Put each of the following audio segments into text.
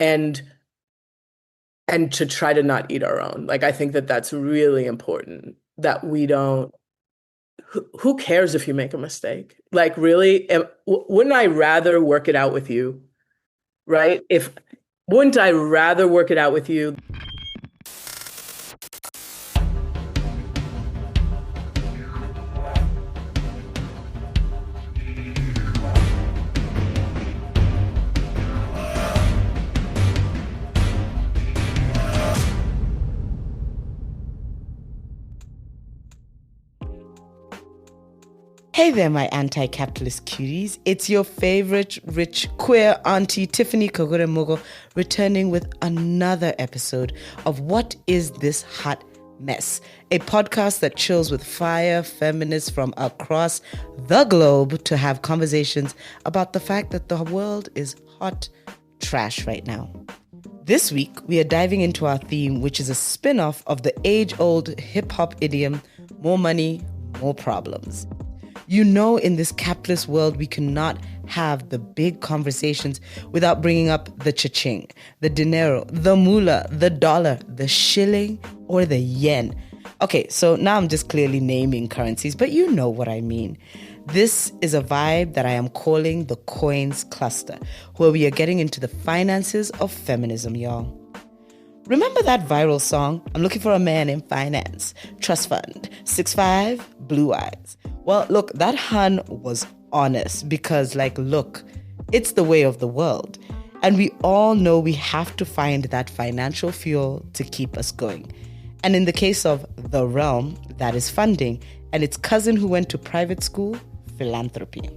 and and to try to not eat our own. Like I think that that's really important that we don't who cares if you make a mistake? Like really, wouldn't I rather work it out with you, right? If wouldn't I rather work it out with you? Hey there, my anti-capitalist cuties. It's your favorite rich queer auntie Tiffany Kogure-Mogo returning with another episode of What Is This Hot Mess? A podcast that chills with fire feminists from across the globe to have conversations about the fact that the world is hot trash right now. This week, we are diving into our theme, which is a spin-off of the age-old hip-hop idiom, more money, more problems. You know, in this capitalist world, we cannot have the big conversations without bringing up the cha-ching, the dinero, the moolah, the dollar, the shilling, or the yen. Okay, so now I'm just clearly naming currencies, but you know what I mean. This is a vibe that I am calling the coins cluster, where we are getting into the finances of feminism, y'all. Remember that viral song, I'm looking for a man in finance, trust fund, 6'5", blue eyes. Well, look, that hun was honest because, look, it's the way of the world. And we all know we have to find that financial fuel to keep us going. And in the case of the realm, that is funding, and its cousin who went to private school, philanthropy.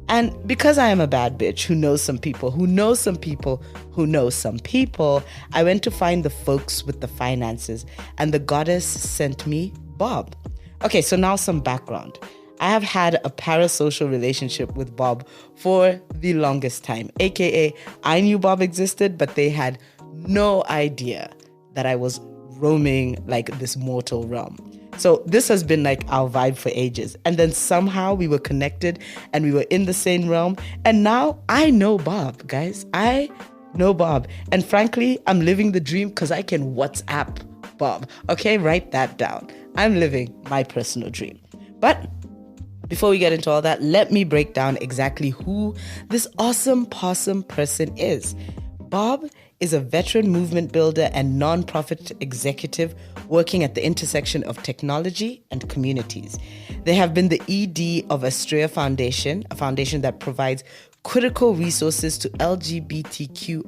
And because I am a bad bitch who knows some people, who knows some people, who knows some people, I went to find the folks with the finances, and the goddess sent me Bob. Okay, so now some background. I have had a parasocial relationship with Bob for the longest time, aka I knew Bob existed, but they had no idea that I was roaming this mortal realm. So this has been our vibe for ages. And then somehow we were connected and we were in the same realm. And now I know Bob, guys. I know Bob. And frankly, I'm living the dream because I can WhatsApp Bob. Okay, write that down. I'm living my personal dream. But before we get into all that, let me break down exactly who this awesome possum person is. Bob is a veteran movement builder and nonprofit executive working at the intersection of technology and communities. They have been the ED of Astraea Foundation, a foundation that provides critical resources to LGBTQIA+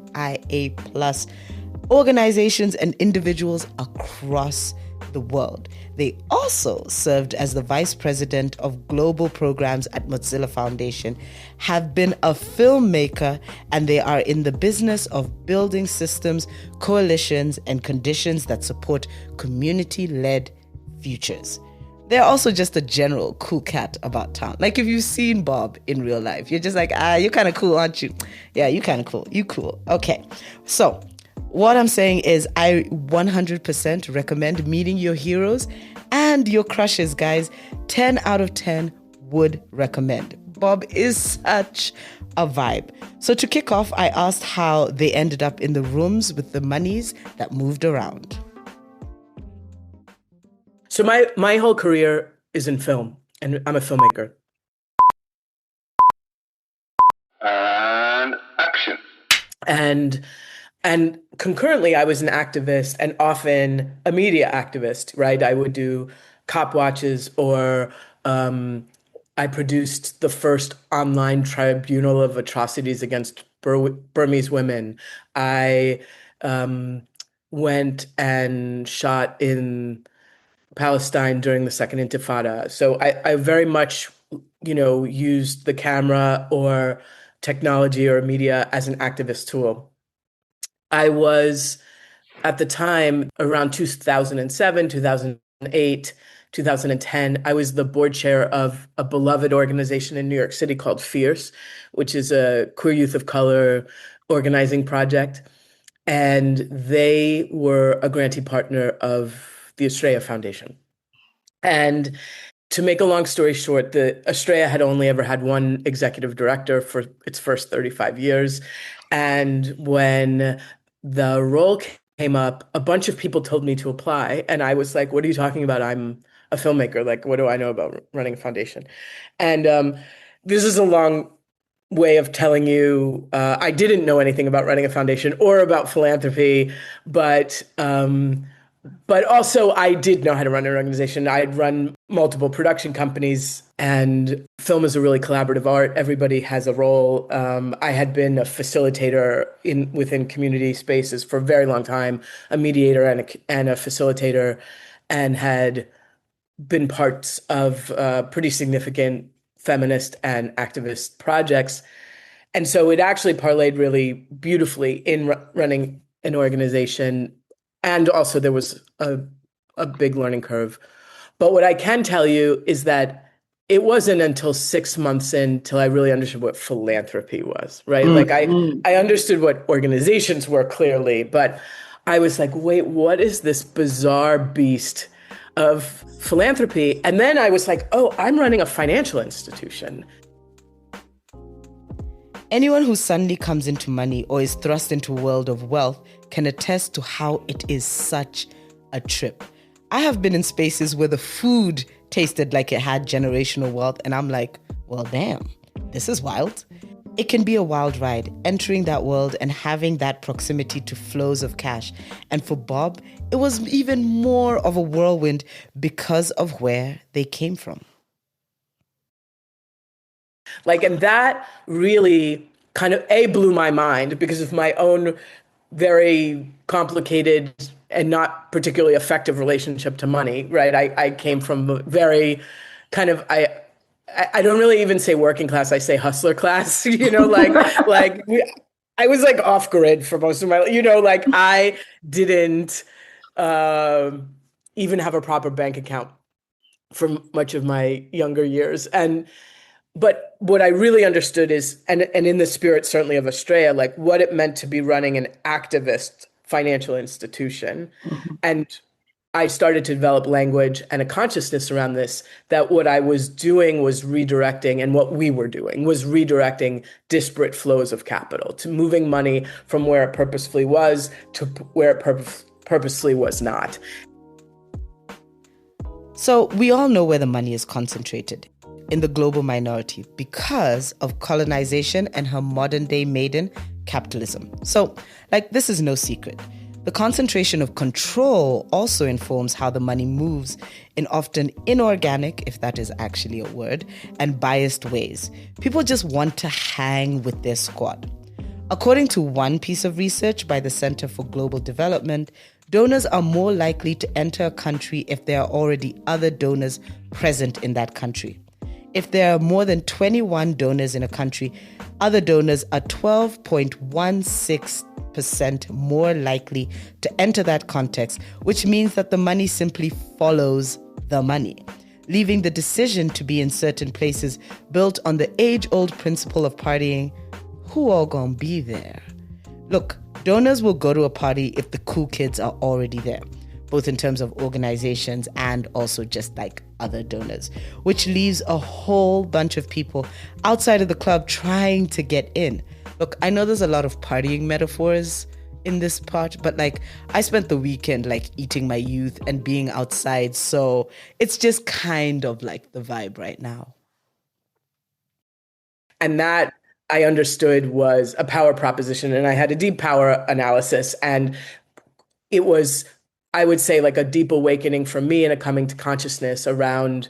organizations and individuals across the world. They also served as the vice president of global programs at Mozilla Foundation, have been a filmmaker, and they are in the business of building systems, coalitions, and conditions that support community-led futures. They're also just a general cool cat about town. If you've seen Bob in real life, you're just you're kind of cool, aren't you? Yeah, you kind of cool. You cool. Okay. So what I'm saying is I 100% recommend meeting your heroes and your crushes, guys. 10 out of 10 would recommend. Bob is such a vibe. So to kick off, I asked how they ended up in the rooms with the monies that moved around. So my whole career is in film, and I'm a filmmaker. And action. And concurrently, I was an activist and often a media activist, right? I would do cop watches or I produced the first online tribunal of atrocities against Burmese women. I went and shot in Palestine during the Second Intifada. So I very much, used the camera or technology or media as an activist tool. I was at the time around 2007, 2008, 2010, I was the board chair of a beloved organization in New York City called Fierce, which is a queer youth of color organizing project. And they were a grantee partner of the Astraea Foundation. And to make a long story short, the Astraea had only ever had one executive director for its first 35 years. And when the role came up, a bunch of people told me to apply. And I was like, what are you talking about? I'm a filmmaker. Like, what do I know about running a foundation? And this is a long way of telling you I didn't know anything about running a foundation or about philanthropy, but but also I did know how to run an organization. I'd run multiple production companies, and film is a really collaborative art. Everybody has a role. I had been a facilitator in within community spaces for a very long time, a mediator and a facilitator, and had been parts of pretty significant feminist and activist projects. And so it actually parlayed really beautifully in running an organization. And also there was a big learning curve. But what I can tell you is that it wasn't until 6 months in till I really understood what philanthropy was, right? Like I understood what organizations were clearly, but I was like, wait, what is this bizarre beast of philanthropy? And then I was like, oh, I'm running a financial institution. Anyone who suddenly comes into money or is thrust into a world of wealth can attest to how it is such a trip. I have been in spaces where the food tasted like it had generational wealth, and I'm like, well, damn, this is wild. It can be a wild ride, entering that world and having that proximity to flows of cash. And for Bob, it was even more of a whirlwind because of where they came from. Like, and that really kind of blew my mind because of my own very complicated and not particularly effective relationship to money, right? I came from a very kind of I don't really even say working class, I say hustler class, I was like off grid for most of my, like I didn't even have a proper bank account for much of my younger years. And but what I really understood is, and in the spirit certainly of Astraea, like what it meant to be running an activist financial institution. And I started to develop language and a consciousness around this, that what I was doing was redirecting, and what we were doing was redirecting disparate flows of capital, to moving money from where it purposefully was to where it purposely was not. So we all know where the money is concentrated, in the global minority, because of colonization and her modern day maiden, capitalism. So, like, this is no secret. The concentration of control also informs how the money moves in often inorganic, if that is actually a word, and biased ways. People just want to hang with their squad. According to one piece of research by the Center for Global Development, donors are more likely to enter a country if there are already other donors present in that country. If there are more than 21 donors in a country, other donors are 12.16% more likely to enter that context, which means that the money simply follows the money, leaving the decision to be in certain places built on the age-old principle of partying. Who all gonna be there? Look, donors will go to a party if the cool kids are already there, both in terms of organizations and also just like other donors, which leaves a whole bunch of people outside of the club trying to get in. Look, I know there's a lot of partying metaphors in this part, but like I spent the weekend like eating my youth and being outside, so it's just kind of like the vibe right now. And that I understood was a power proposition, and I had a deep power analysis, and it was, I would say, like a deep awakening for me and a coming to consciousness around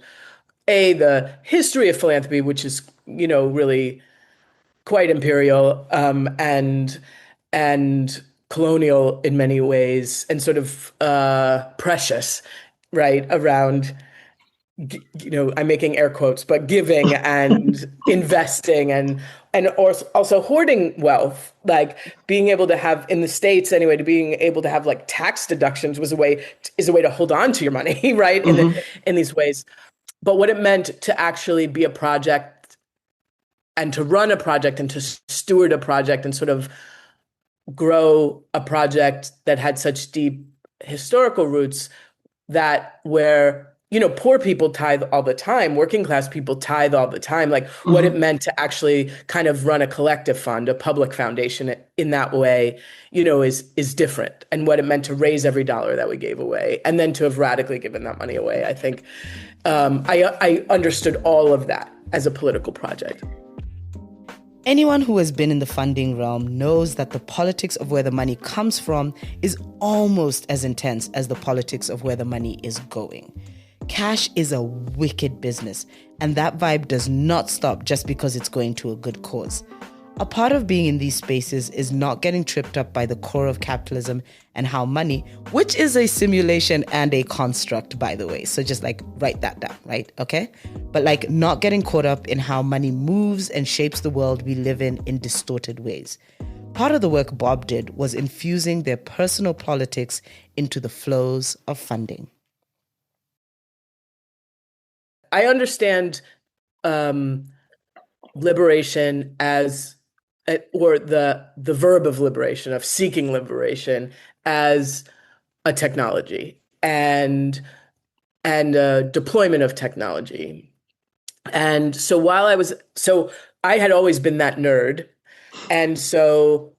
the history of philanthropy, which is, really quite imperial, and colonial in many ways, and sort of precious, right? Around, I'm making air quotes, but giving and investing and also hoarding wealth, like being able to have, in the States anyway, to being able to have like tax deductions is a way to hold on to your money, right? In these ways. But what it meant to actually be a project and to run a project and to steward a project and sort of grow a project that had such deep historical roots, that where poor people tithe all the time, working class people tithe all the time. Like what it meant to actually kind of run a collective fund, a public foundation in that way, is different. And what it meant to raise every dollar that we gave away, and then to have radically given that money away. I think I understood all of that as a political project. Anyone who has been in the funding realm knows that the politics of where the money comes from is almost as intense as the politics of where the money is going. Cash is a wicked business, and that vibe does not stop just because it's going to a good cause. A part of being in these spaces is not getting tripped up by the core of capitalism and how money, which is a simulation and a construct, by the way. So just like write that down, right? Okay? But like not getting caught up in how money moves and shapes the world we live in distorted ways. Part of the work Bob did was infusing their personal politics into the flows of funding. I understand liberation as, or the verb of liberation, of seeking liberation, as a technology and deployment of technology. And so I had always been that nerd, and so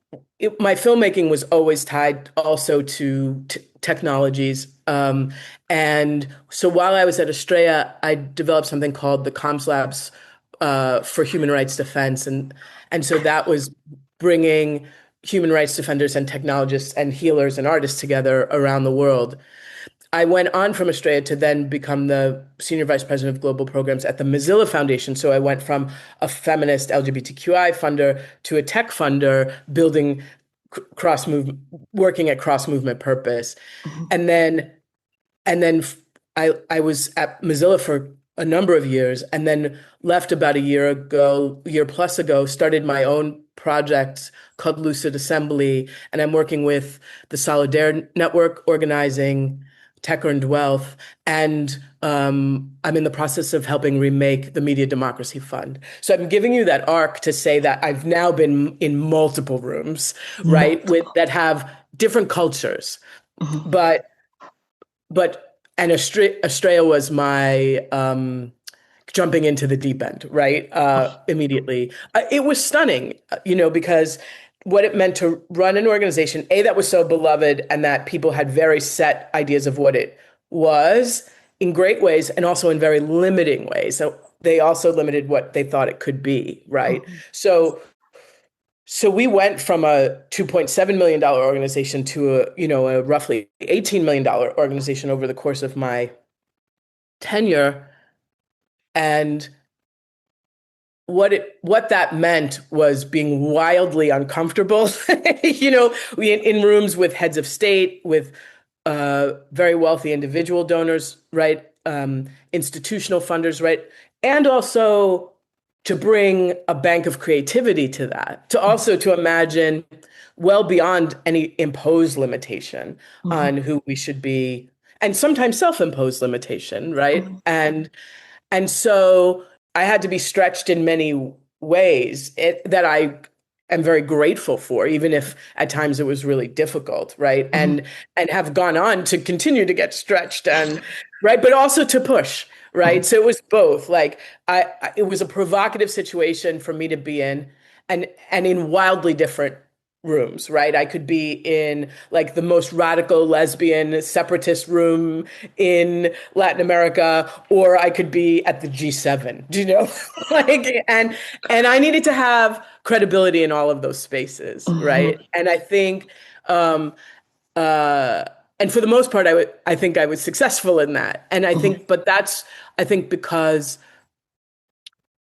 my filmmaking was always tied also to technologies. And so while I was at Astraea, I developed something called the Comms Labs for Human Rights Defense. And so that was bringing human rights defenders and technologists and healers and artists together around the world. I went on from Astraea to then become the senior vice president of global programs at the Mozilla Foundation. So I went from a feminist LGBTQI funder to a tech funder, building working at cross movement purpose. And then I was at Mozilla for a number of years, and then left about a year plus ago, started my own project called Lucid Assembly. And I'm working with the Solidaire Network, organizing Tech Earned Wealth. And I'm in the process of helping remake the Media Democracy Fund. So I'm giving you that arc to say that I've now been in multiple rooms, right, that have different cultures. But Astraea was my jumping into the deep end, right? Immediately. It was stunning, because what it meant to run an organization, that was so beloved, and that people had very set ideas of what it was in great ways and also in very limiting ways. So they also limited what they thought it could be, right? So we went from a $2.7 million organization to a roughly $18 million organization over the course of my tenure. And what that meant was being wildly uncomfortable, in rooms with heads of state, with very wealthy individual donors, right? Institutional funders, right? And also to bring a bank of creativity to that, to imagine well beyond any imposed limitation on who we should be, and sometimes self-imposed limitation, right? And so I had to be stretched in many ways that I am very grateful for, even if at times it was really difficult, right? And have gone on to continue to get stretched, and right, but also to push, right? So it was both. Like it was a provocative situation for me to be in, and in wildly different rooms, right? I could be in like the most radical lesbian separatist room in Latin America, or I could be at the G7, and I needed to have credibility in all of those spaces, right? And I think, and for the most part, I think I was successful in that. And I think, but that's, I think, because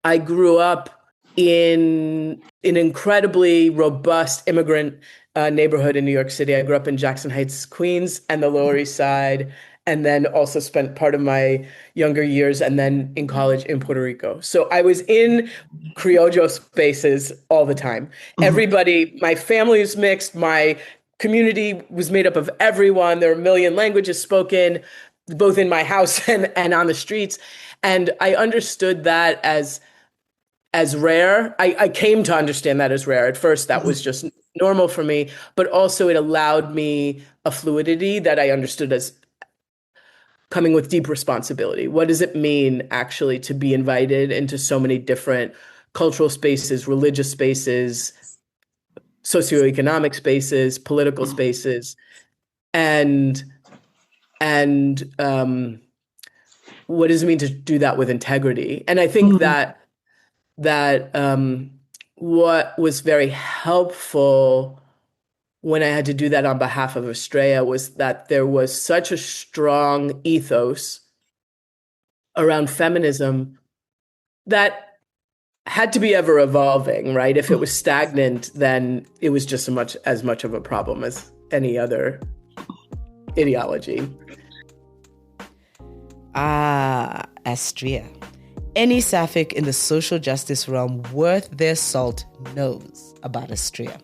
I grew up in an incredibly robust immigrant neighborhood in New York City. I grew up in Jackson Heights, Queens, and the Lower East Side, and then also spent part of my younger years and then in college in Puerto Rico. So I was in Criollo spaces all the time. Everybody, my family is mixed, my community was made up of everyone. There were a million languages spoken, both in my house and on the streets. And I understood that as rare. I came to understand that as rare. At first, that was just normal for me, but also it allowed me a fluidity that I understood coming with deep responsibility. What does it mean actually to be invited into so many different cultural spaces, religious spaces, socioeconomic spaces, political spaces, and and what does it mean to do that with integrity? And I think that what was very helpful when I had to do that on behalf of Astraea was that there was such a strong ethos around feminism that had to be ever evolving, right? If it was stagnant, then it was just as much of a problem as any other ideology. Astraea. Any sapphic in the social justice realm worth their salt knows about Astraea.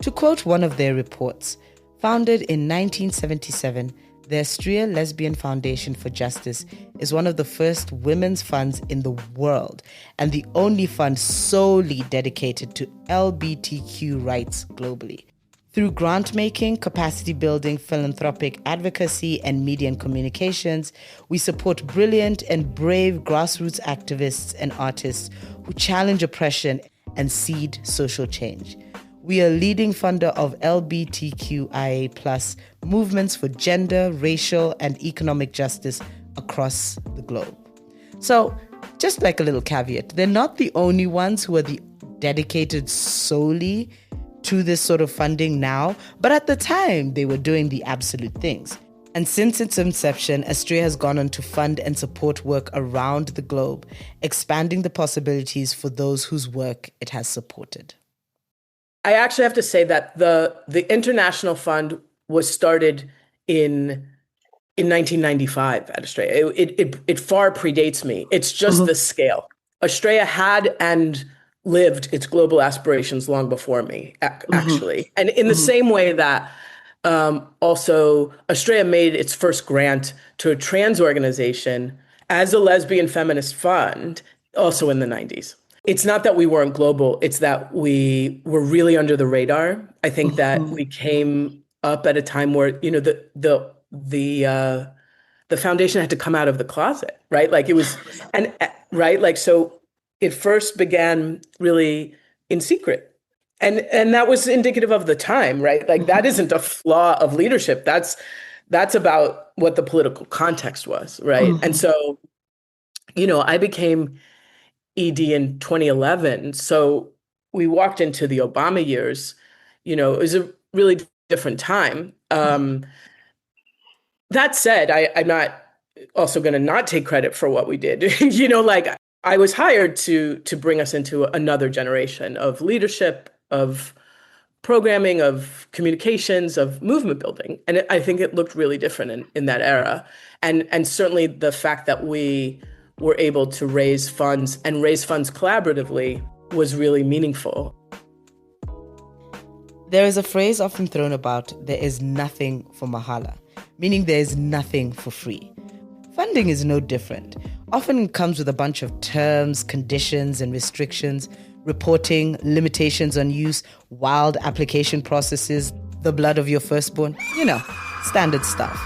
To quote one of their reports, founded in 1977, the Astraea Lesbian Foundation for Justice is one of the first women's funds in the world and the only fund solely dedicated to LGBTQ rights globally. Through grantmaking, capacity building, philanthropic advocacy, and media and communications, we support brilliant and brave grassroots activists and artists who challenge oppression and seed social change. We are leading funder of LGBTQIA+ movements for gender, racial, and economic justice across the globe. So, just like a little caveat, they're not the only ones who are dedicated solely to this sort of funding now, but at the time they were doing the absolute things. And since its inception, Astraea has gone on to fund and support work around the globe, expanding the possibilities for those whose work it has supported. I actually have to say that the International Fund was started in 1995 at Astraea. It far predates me. It's just the scale. Astraea had and lived its global aspirations long before me, actually. And in the same way that also Astraea made its first grant to a trans organization as a lesbian feminist fund, also in the 90s. It's not that we weren't global, it's that we were really under the radar. I think that we came up at a time where, you know, the foundation had to come out of the closet, right? Like it was, and right, like so it first began really in secret. And that was indicative of the time, right? Like that isn't a flaw of leadership. That's about what the political context was, right? And so, you know, I became ED in 2011. So we walked into the Obama years, you know, it was a really different time. That said, I'm not also going to not take credit for what we did. You know, like I was hired to bring us into another generation of leadership, of programming, of communications, of movement building. And I think it looked really different in that era. And certainly the fact that we were able to raise funds and raise funds collaboratively was really meaningful. There is a phrase often thrown about, there is nothing for mahala, meaning there is nothing for free. Funding is no different. Often it comes with a bunch of terms, conditions, and restrictions, reporting, limitations on use, wild application processes, the blood of your firstborn, you know, standard stuff.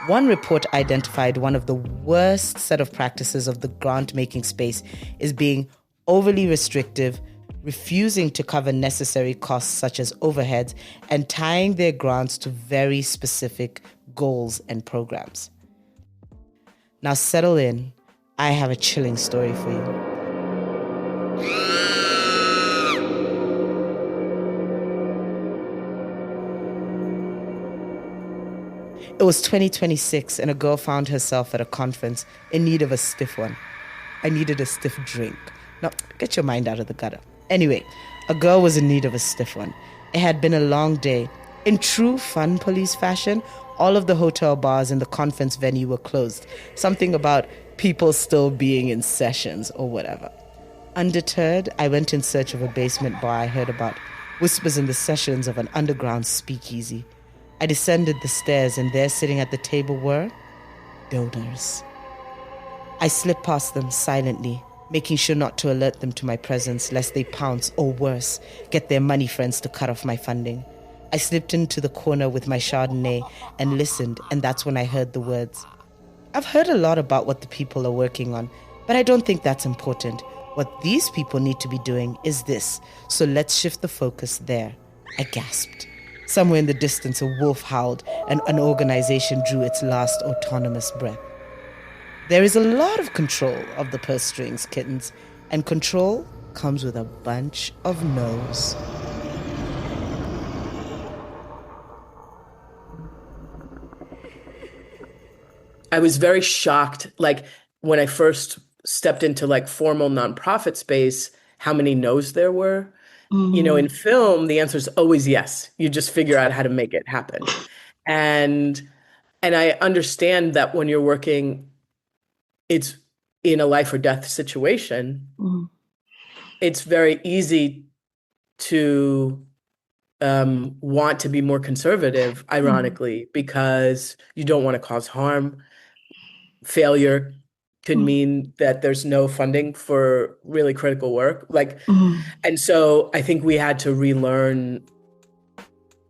One report identified one of the worst set of practices of the grant-making space is being overly restrictive, refusing to cover necessary costs such as overheads, and tying their grants to very specific goals and programs. Now settle in. I have a chilling story for you. It was 2026 and a girl found herself at a conference in need of a stiff one. I needed a stiff drink. Now, get your mind out of the gutter. Anyway, a girl was in need of a stiff one. It had been a long day. In true fun police fashion, all of the hotel bars in the conference venue were closed. Something about people still being in sessions or whatever. Undeterred, I went in search of a basement bar I heard about, whispers in the sessions of an underground speakeasy. I descended the stairs and there sitting at the table were donors. I slipped past them silently, making sure not to alert them to my presence lest they pounce or worse, get their money friends to cut off my funding. I slipped into the corner with my Chardonnay and listened, and that's when I heard the words, I've heard a lot about what the people are working on, but I don't think that's important. What these people need to be doing is this, so let's shift the focus there. I gasped. Somewhere in the distance, a wolf howled, and an organization drew its last autonomous breath. There is a lot of control of the purse strings, kittens, and control comes with a bunch of no's. I was very shocked, like when I first stepped into like formal nonprofit space, how many no's there were. You know, in film, the answer is always yes. You just figure out how to make it happen. And I understand that when you're working, it's in a life or death situation, it's very easy to want to be more conservative, ironically, because you don't want to cause harm. Failure could mean that there's no funding for really critical work. Like, and so I think we had to relearn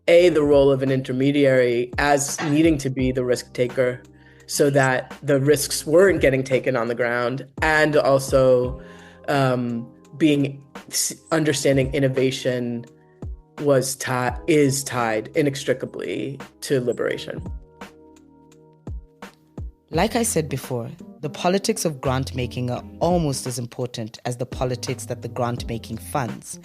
the role of an intermediary as needing to be the risk taker so that the risks weren't getting taken on the ground, and also understanding innovation is tied inextricably to liberation. Like I said before, the politics of grant making are almost as important as the politics that the grant making funds.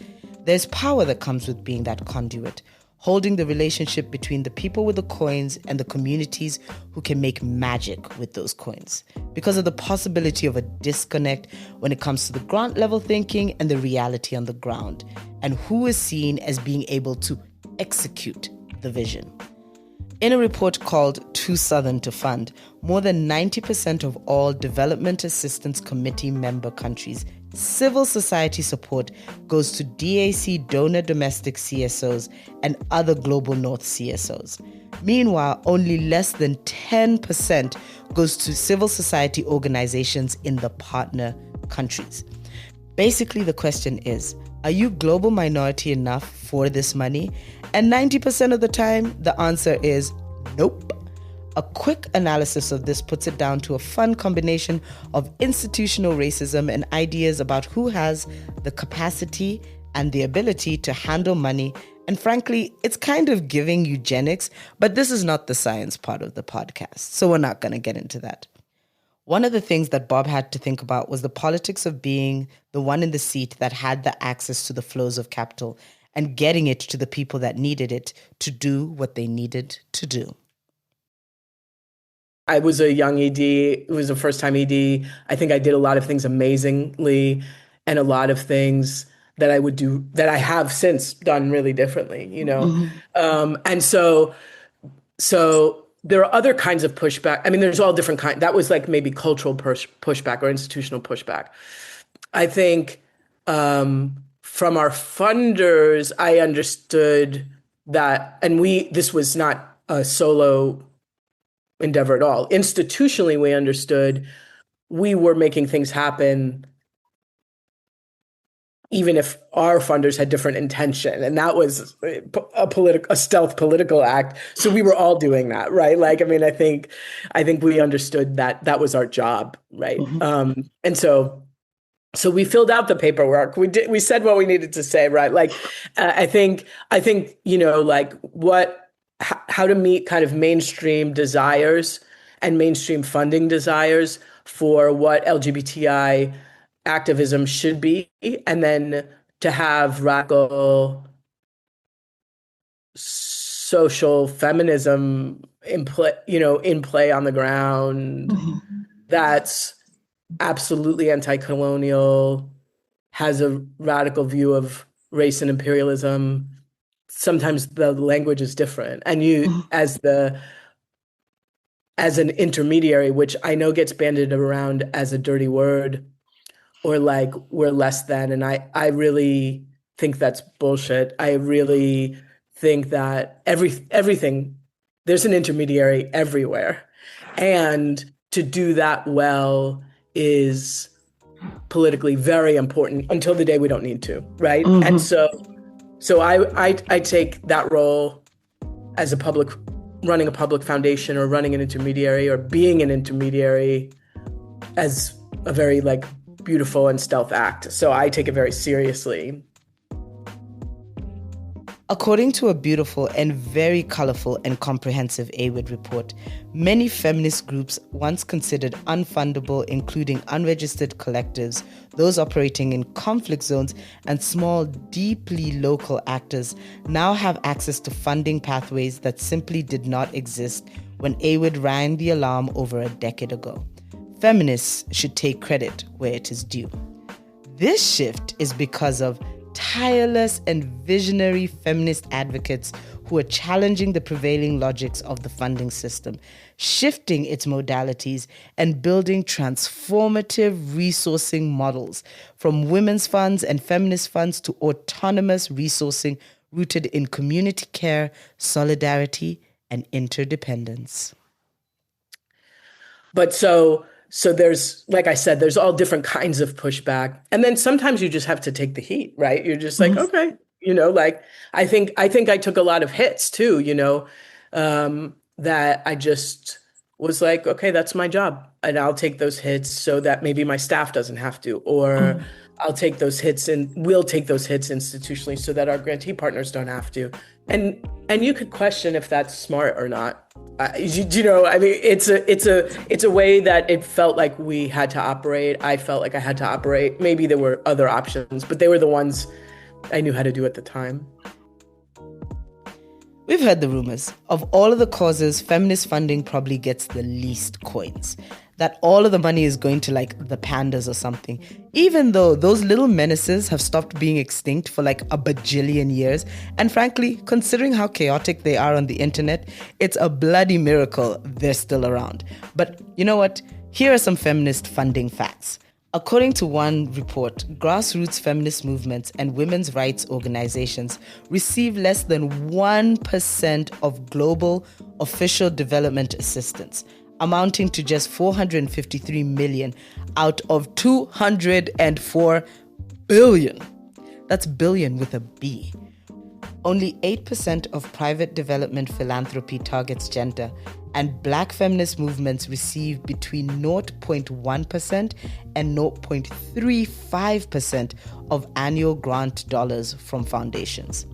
There's power that comes with being that conduit, holding the relationship between the people with the coins and the communities who can make magic with those coins, because of the possibility of a disconnect when it comes to the grant level thinking and the reality on the ground, and who is seen as being able to execute the vision. In a report called Too Southern to Fund, more than 90% of all Development Assistance Committee member countries' civil society support goes to DAC donor domestic CSOs and other Global North CSOs. Meanwhile, only less than 10% goes to civil society organizations in the partner countries. Basically, the question is, are you global minority enough for this money? And 90% of the time, the answer is nope. A quick analysis of this puts it down to a fun combination of institutional racism and ideas about who has the capacity and the ability to handle money. And frankly, it's kind of giving eugenics, but this is not the science part of the podcast, so we're not going to get into that. One of the things that Bob had to think about was the politics of being the one in the seat that had the access to the flows of capital and getting it to the people that needed it to do what they needed to do. I was a young ED. It was a first-time ED. I think I did a lot of things amazingly and a lot of things that I would do that I have since done really differently, you know? And so there are other kinds of pushback. I mean, there's all different kinds. That was like maybe cultural pushback or institutional pushback. I think from our funders, I understood that, and this was not a solo endeavor at all. Institutionally, we understood we were making things happen even if our funders had different intention. And that was a stealth political act. So we were all doing that, right? Like, I mean, I think we understood that that was our job, right? And so we filled out the paperwork. We said what we needed to say, right? Like, I think, you know, like how to meet kind of mainstream desires and mainstream funding desires for what LGBTI activism should be, and then to have radical social feminism in play on the ground. That's absolutely anti-colonial, has a radical view of race and imperialism. Sometimes the language is different, and you as an intermediary, which I know gets bandied around as a dirty word, or like we're less than. And I really think that's bullshit. I really think that everything, there's an intermediary everywhere. And to do that well is politically very important until the day we don't need to, right? And so I take that role as a public running a public foundation or running an intermediary or being an intermediary as a very like beautiful and stealth act. So I take it very seriously. According to a beautiful and very colorful and comprehensive AWID report, many feminist groups once considered unfundable, including unregistered collectives, those operating in conflict zones, and small, deeply local actors, now have access to funding pathways that simply did not exist when AWID rang the alarm over a decade ago. Feminists should take credit where it is due. This shift is because of tireless and visionary feminist advocates who are challenging the prevailing logics of the funding system, shifting its modalities, and building transformative resourcing models from women's funds and feminist funds to autonomous resourcing rooted in community care, solidarity, and interdependence. But so there's, like I said, there's all different kinds of pushback. And then sometimes you just have to take the heat, right? You're just like, okay, like I think I took a lot of hits too, that I just was like, okay, that's my job. And I'll take those hits so that maybe my staff doesn't have to, or I'll take those hits and we'll take those hits institutionally so that our grantee partners don't have to. And you could question if that's smart or not. I mean, it's a way that it felt like we had to operate. I felt like I had to operate. Maybe there were other options, but they were the ones I knew how to do at the time. We've heard the rumors. Of all of the causes, feminist funding probably gets the least coins. That all of the money is going to like the pandas or something. Even though those little menaces have stopped being extinct for like a bajillion years. And frankly, considering how chaotic they are on the internet, it's a bloody miracle they're still around. But you know what? Here are some feminist funding facts. According to one report, grassroots feminist movements and women's rights organizations receive less than 1% of global official development assistance, amounting to just 453 million out of 204 billion. That's billion with a B. Only 8% of private development philanthropy targets gender, and Black feminist movements receive between 0.1% and 0.35% of annual grant dollars from foundations.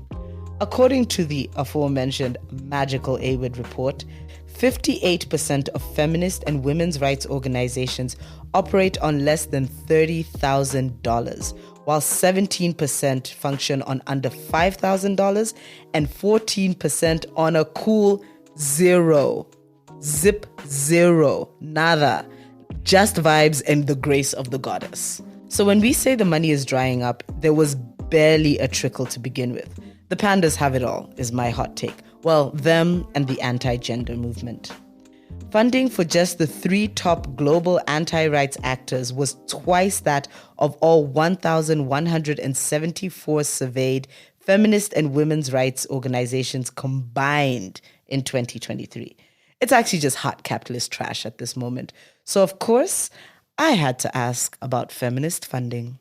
According to the aforementioned magical AWID report, 58% of feminist and women's rights organizations operate on less than $30,000, while 17% function on under $5,000 and 14% on a cool zero. Zip zero. Nada. Just vibes and the grace of the goddess. So when we say the money is drying up, there was barely a trickle to begin with. The pandas have it all, is my hot take. Well, them and the anti-gender movement. Funding for just the 3 top global anti-rights actors was twice that of all 1,174 surveyed feminist and women's rights organizations combined in 2023. It's actually just hot capitalist trash at this moment. So, of course, I had to ask about feminist funding.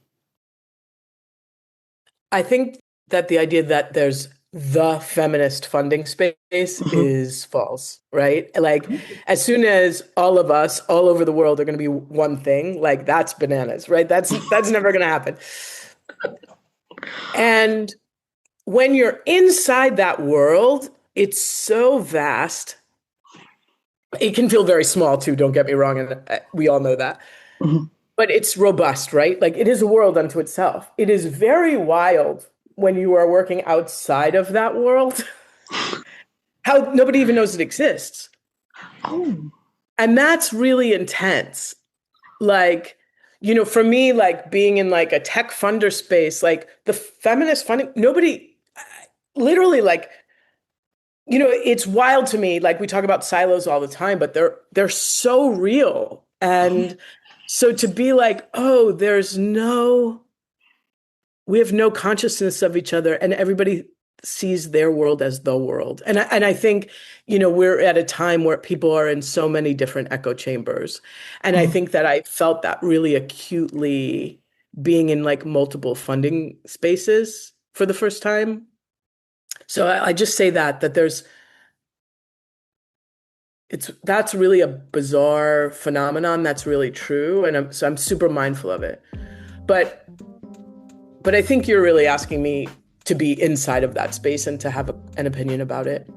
I think that the idea that there's the feminist funding space is false, right? Like, as soon as all of us all over the world are going to be one thing, like that's bananas, right? That's never going to happen. And when you're inside that world, it's so vast. It can feel very small too, don't get me wrong, and we all know that. But it's robust, right? Like it is a world unto itself. It is very wild when you are working outside of that world, how nobody even knows it exists. Oh. And that's really intense. Like, for me, like being in like a tech funder space, like the feminist funding, nobody literally like, it's wild to me. Like we talk about silos all the time, but they're so real. And so to be like, oh, we have no consciousness of each other, and everybody sees their world as the world. And I think, we're at a time where people are in so many different echo chambers. And I think that I felt that really acutely being in like multiple funding spaces for the first time. So I just say that there's that's really a bizarre phenomenon that's really true, and I'm super mindful of it. But I think you're really asking me to be inside of that space and to have an opinion about it.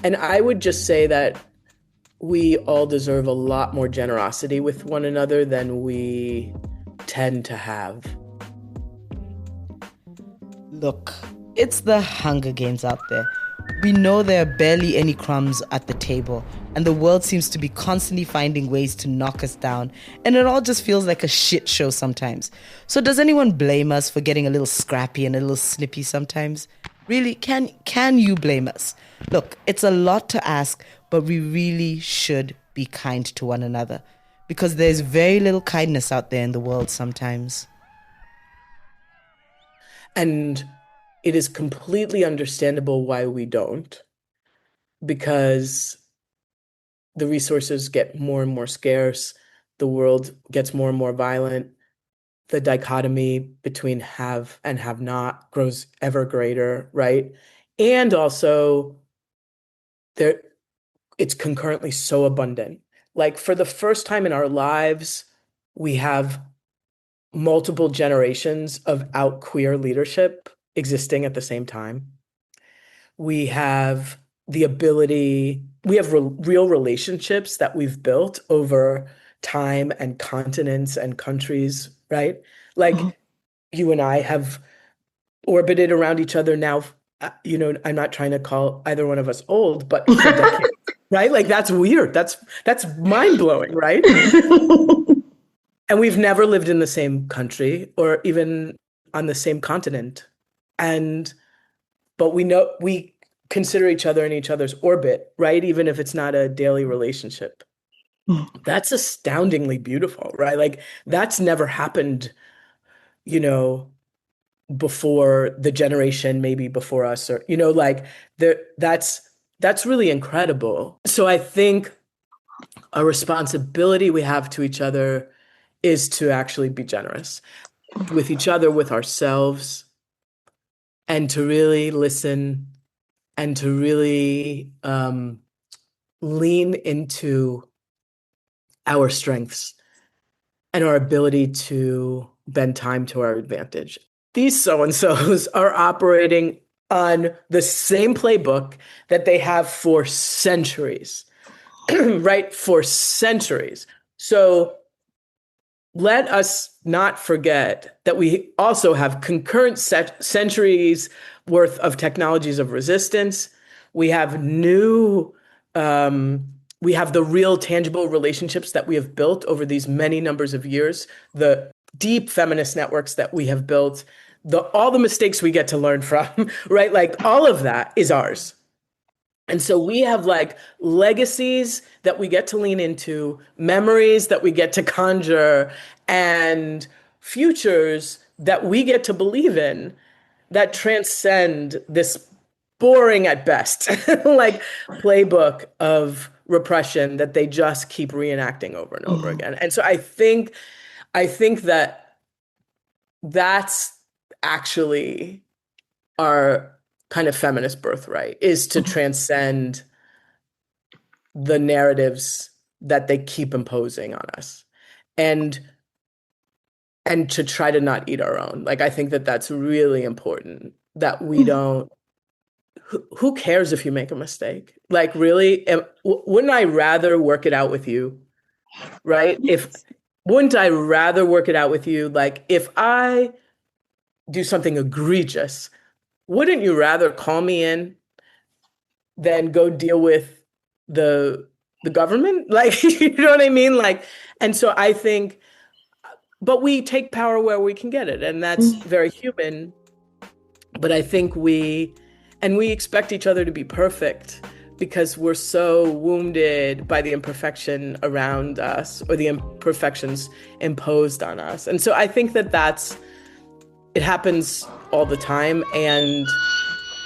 And I would just say that we all deserve a lot more generosity with one another than we tend to have. Look, it's the Hunger Games out there. We know there are barely any crumbs at the table, and the world seems to be constantly finding ways to knock us down, and it all just feels like a shit show sometimes. So does anyone blame us for getting a little scrappy and a little snippy sometimes? Really, can you blame us? Look, it's a lot to ask, but we really should be kind to one another, because there's very little kindness out there in the world sometimes. And it is completely understandable why we don't, because the resources get more and more scarce, the world gets more and more violent, the dichotomy between have and have not grows ever greater, right? And also, it's concurrently so abundant. Like, for the first time in our lives, we have multiple generations of out queer leadership existing at the same time. We have the ability, we have real relationships that we've built over time and continents and countries, right? Like, you and I have orbited around each other now. I'm not trying to call either one of us old, but for decades, right? Like, that's weird. That's mind blowing, right? And we've never lived in the same country or even on the same continent. But we consider each other in each other's orbit, right? Even if it's not a daily relationship. That's astoundingly beautiful, right? Like, that's never happened, before the generation maybe before us, or, like, that's really incredible. So I think a responsibility we have to each other is to actually be generous with each other, with ourselves, and to really listen and to really lean into our strengths and our ability to bend time to our advantage. These so-and-sos are operating on the same playbook that they have for centuries, right? For centuries. So let us not forget that we also have concurrent centuries worth of technologies of resistance. We have we have the real tangible relationships that we have built over these many numbers of years, the deep feminist networks that we have built, all the mistakes we get to learn from, right? Like, all of that is ours. And so we have, like, legacies that we get to lean into, memories that we get to conjure, and futures that we get to believe in that transcend this boring at best, like, playbook of repression that they just keep reenacting over and over again. And so I think that that's actually our kind of feminist birthright, is to transcend the narratives that they keep imposing on us, and to try to not eat our own. Like, I think that that's really important, that we don't, who cares if you make a mistake? Like, really, wouldn't I rather work it out with you, right? Wouldn't I rather work it out with you? Like, if I do something egregious, wouldn't you rather call me in than go deal with the government? Like, you know what I mean? Like, and so I think, but we take power where we can get it, and that's very human. But I think we expect each other to be perfect because we're so wounded by the imperfection around us, or the imperfections imposed on us. And so I think that it happens all the time, and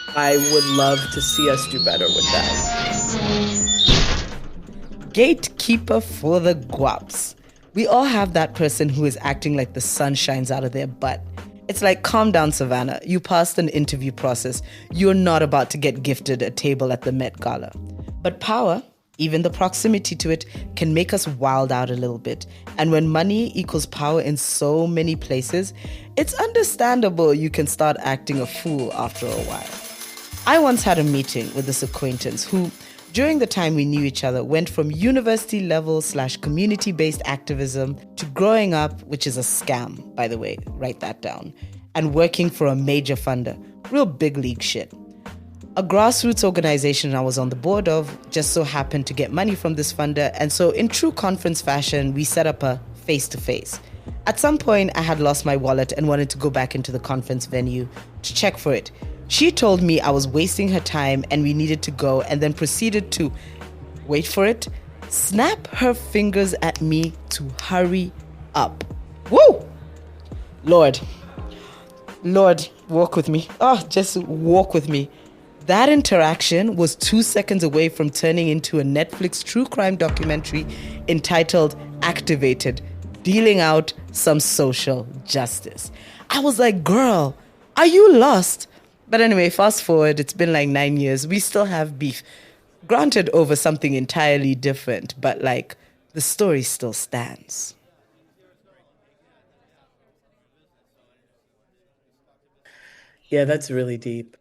I would love to see us do better with that. Gatekeeper for the guaps. We all have that person who is acting like the sun shines out of their butt. It's like, calm down, Savannah. You passed an interview process. You're not about to get gifted a table at the Met Gala. But power Even the proximity to it can make us wild out a little bit. And when money equals power in so many places, it's understandable you can start acting a fool after a while. I once had a meeting with this acquaintance who, during the time we knew each other, went from university level / community based activism to growing up, which is a scam, by the way, write that down, and working for a major funder. Real big league shit. A grassroots organization I was on the board of just so happened to get money from this funder, and so in true conference fashion, we set up a face-to-face. At some point, I had lost my wallet and wanted to go back into the conference venue to check for it. She told me I was wasting her time and we needed to go, and then proceeded to, wait for it, snap her fingers at me to hurry up. Woo! Lord, walk with me. Oh, just walk with me. That interaction was 2 seconds away from turning into a Netflix true crime documentary entitled Activated, dealing out some social justice. I was like, girl, are you lost? But anyway, fast forward, it's been like 9 years. We still have beef. Granted, over something entirely different, but like the story still stands. Yeah, that's really deep.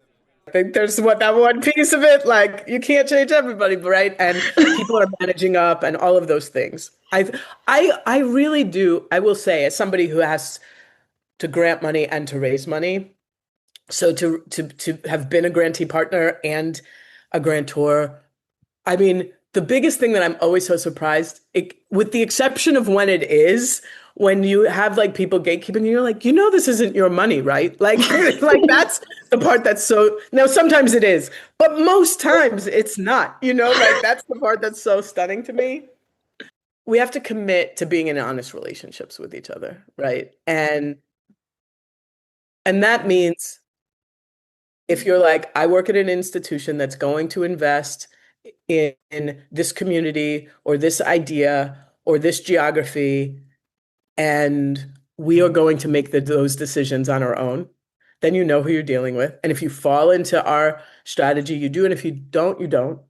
I think there's what that one piece of it, like you can't change everybody, right? And people are managing up and all of those things. I really do, I will say, as somebody who has to grant money and to raise money, so to have been a grantee partner and a grantor, I mean, the biggest thing that I'm always so surprised, with the exception of when it is, when you have like people gatekeeping, you're like, this isn't your money, right? Like, like that's the part that's so, now sometimes it is, but most times it's not, like that's the part that's so stunning to me. We have to commit to being in honest relationships with each other, right? And that means if you're like, I work at an institution that's going to invest in this community or this idea or this geography, and we are going to make those decisions on our own, then you know who you're dealing with. And if you fall into our strategy, you do. And if you don't, you don't.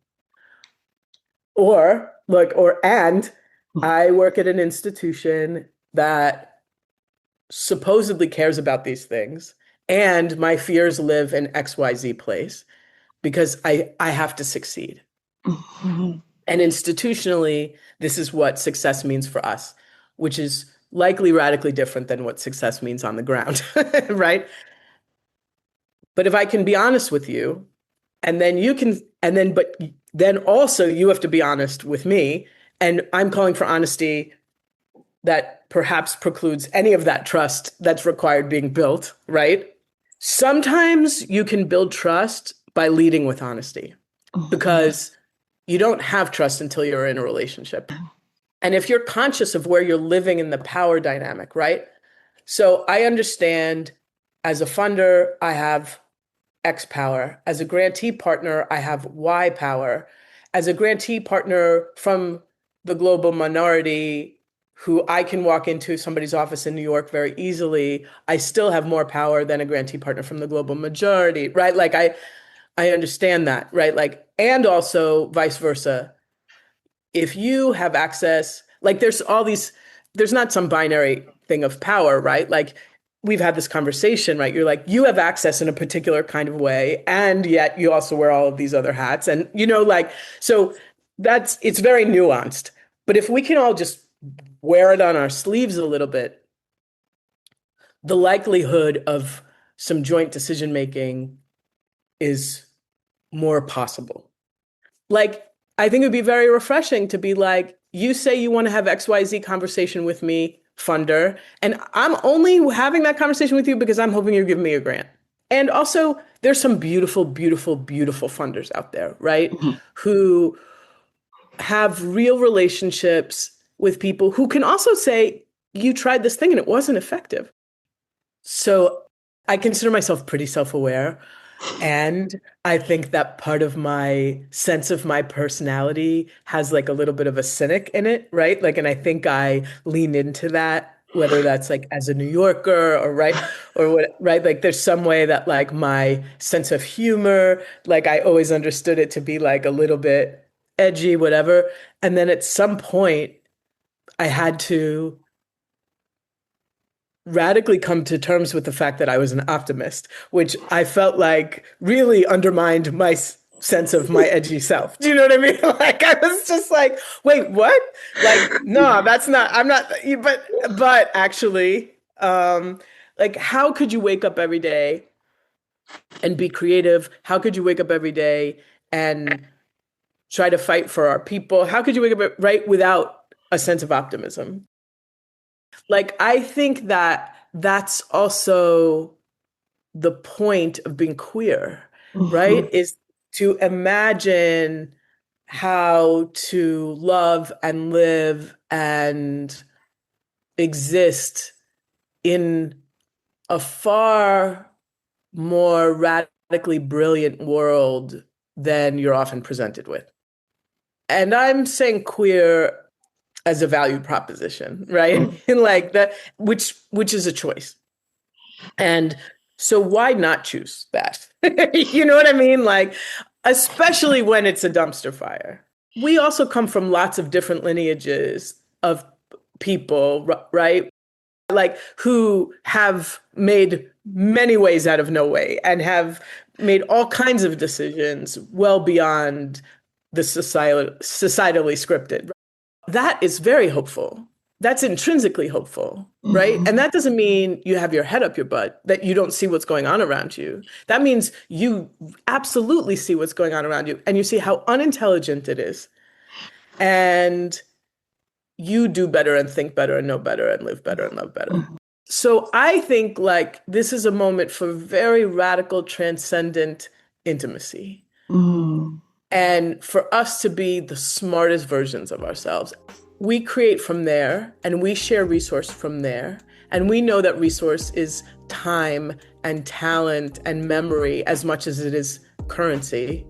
And I work at an institution that supposedly cares about these things, and my fears live in XYZ place because I have to succeed. And institutionally, this is what success means for us, which is likely radically different than what success means on the ground, right? But if I can be honest with you, and then you can, but then also you have to be honest with me, and I'm calling for honesty that perhaps precludes any of that trust that's required being built, right? Sometimes you can build trust by leading with honesty because you don't have trust until you're in a relationship. And if you're conscious of where you're living in the power dynamic, right? So I understand as a funder, I have X power. As a grantee partner, I have Y power. As a grantee partner from the global minority who I can walk into somebody's office in New York very easily, I still have more power than a grantee partner from the global majority, right? Like I understand that, right? Like, and also vice versa. If you have access, like there's not some binary thing of power, right? Like we've had this conversation, right? You're like, you have access in a particular kind of way, and yet you also wear all of these other hats. And, so it's very nuanced. But if we can all just wear it on our sleeves a little bit, the likelihood of some joint decision making is more possible. Like, I think it would be very refreshing to be like, you say you want to have XYZ conversation with me, funder, and I'm only having that conversation with you because I'm hoping you give me a grant. And also, there's some beautiful, beautiful, beautiful funders out there, right? Who have real relationships with people who can also say, you tried this thing and it wasn't effective. So I consider myself pretty self-aware. And I think that part of my sense of my personality has like a little bit of a cynic in it, right? Like, and I think I lean into that, whether that's like as a New Yorker or right, or what, right? Like there's some way that like my sense of humor, like I always understood it to be like a little bit edgy, whatever. And then at some point, I had to radically come to terms with the fact that I was an optimist, which I felt like really undermined my sense of my edgy self. Do you know what I mean? Like I was just like, wait, what? Like, no, that's not, I'm not, but actually, like how could you wake up every day and be creative? How could you wake up every day and try to fight for our people? How could you wake up right without a sense of optimism? Like, I think that that's also the point of being queer, right? Is to imagine how to love and live and exist in a far more radically brilliant world than you're often presented with. And I'm saying queer as a value proposition, right? And like that, which is a choice. And so why not choose that? You know what I mean? Like, especially when it's a dumpster fire. We also come from lots of different lineages of people, right? Like who have made many ways out of no way and have made all kinds of decisions well beyond the societally scripted. That is very hopeful. That's intrinsically hopeful, right? And that doesn't mean you have your head up your butt, that you don't see what's going on around you. That means you absolutely see what's going on around you and you see how unintelligent it is. And you do better and think better and know better and live better and love better. So I think like this is a moment for very radical, transcendent intimacy. And for us to be the smartest versions of ourselves. We create from there and we share resource from there. And we know that resource is time and talent and memory as much as it is currency.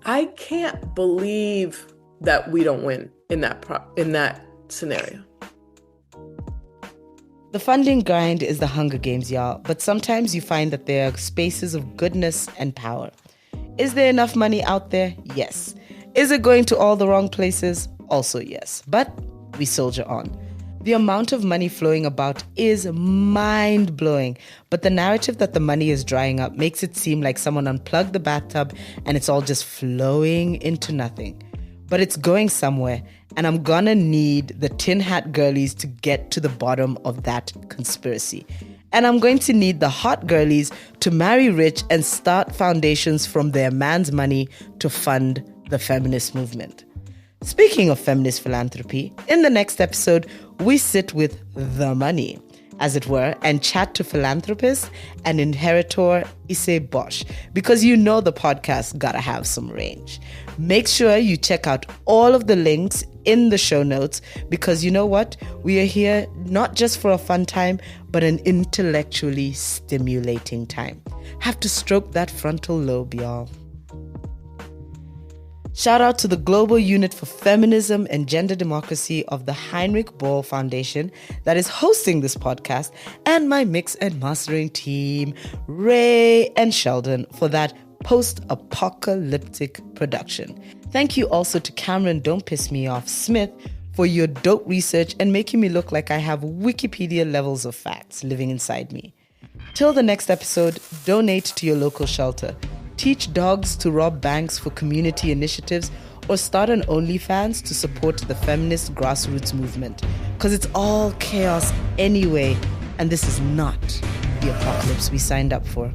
I can't believe that we don't win in that scenario. The funding grind is the Hunger Games, y'all, but sometimes you find that there are spaces of goodness and power. Is there enough money out there? Yes. Is it going to all the wrong places? Also yes. But we soldier on. The amount of money flowing about is mind-blowing, but the narrative that the money is drying up makes it seem like someone unplugged the bathtub and it's all just flowing into nothing. But it's going somewhere, and I'm gonna need the tin hat girlies to get to the bottom of that conspiracy. And I'm going to need the hot girlies to marry rich and start foundations from their man's money to fund the feminist movement. Speaking of feminist philanthropy, in the next episode, we sit with the money, as it were, and chat to philanthropist and inheritor Issei Bosch, because you know the podcast gotta have some range. Make sure you check out all of the links in the show notes, because you know what? We are here not just for a fun time, but an intellectually stimulating time. Have to stroke that frontal lobe, y'all. Shout out to the Global Unit for Feminism and Gender Democracy of the Heinrich-Böll Foundation that is hosting this podcast, and my mix and mastering team, Ray and Sheldon, for that post-apocalyptic production. Thank you also to Cameron Don't Piss Me Off Smith for your dope research and making me look like I have Wikipedia levels of facts living inside me. Till the next episode, donate to your local shelter. Teach dogs to rob banks for community initiatives, or start an OnlyFans to support the feminist grassroots movement. Because it's all chaos anyway, and this is not the apocalypse we signed up for.